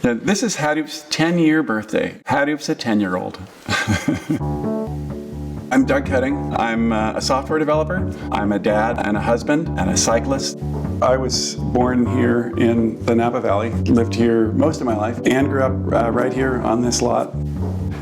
This is Hadoop's 10-year birthday. Hadoop's a 10-year-old. I'm Doug Cutting. I'm a software developer. I'm a dad and a husband and a cyclist. I was born here in the Napa Valley, lived here most of my life, and grew up right here on this lot.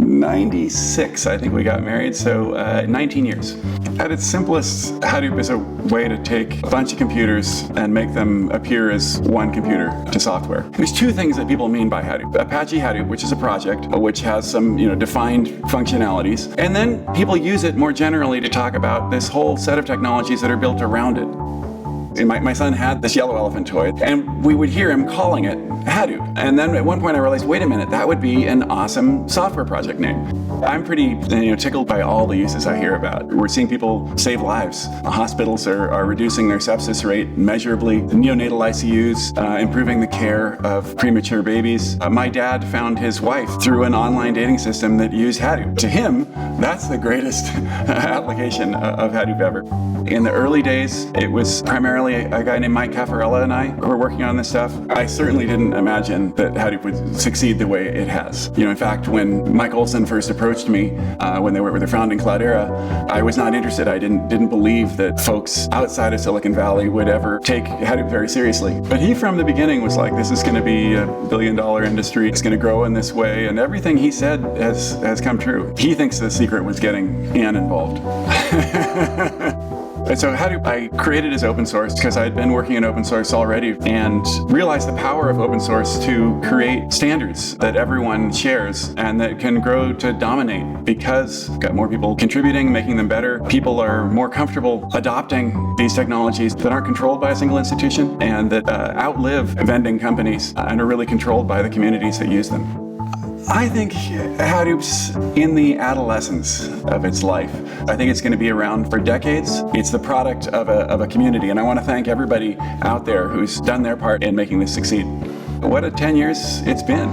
96, I think we got married, so 19 years. At its simplest, Hadoop is a way to take a bunch of computers and make them appear as one computer to software. There's two things that people mean by Hadoop. Apache Hadoop, which is a project which has some defined functionalities, and then people use it more generally to talk about this whole set of technologies that are built around it. And my son had this yellow elephant toy, and we would hear him calling it Hadoop. And then at one point I realized, wait a minute, that would be an awesome software project name. I'm pretty tickled by all the uses I hear about. We're seeing people save lives. Hospitals are reducing their sepsis rate measurably. Neonatal ICUs, improving the care of premature babies. My dad found his wife through an online dating system that used Hadoop. To him, that's the greatest application of Hadoop ever. In the early days, it was primarily a guy named Mike Caffarella and I who were working on this stuff. I certainly didn't imagine that Hadoop would succeed the way it has. In fact, when Mike Olson first approached me when they were founding Cloudera, I was not interested. I didn't believe that folks outside of Silicon Valley would ever take Hadoop very seriously. But he, from the beginning, was like, this is going to be a billion-dollar industry. It's going to grow in this way. And everything he said has come true. He thinks the secret was getting Ann involved. And so Hadoop I created as open source because I had been working in open source already and realized the power of open source to create standards that everyone shares and that can grow to dominate because we've got more people contributing, making them better. People are more comfortable adopting these technologies that aren't controlled by a single institution and that outlive vending companies and are really controlled by the communities that use them. I think Hadoop's in the adolescence of its life. I think it's going to be around for decades. It's the product of a community, and I want to thank everybody out there who's done their part in making this succeed. What a 10 years it's been.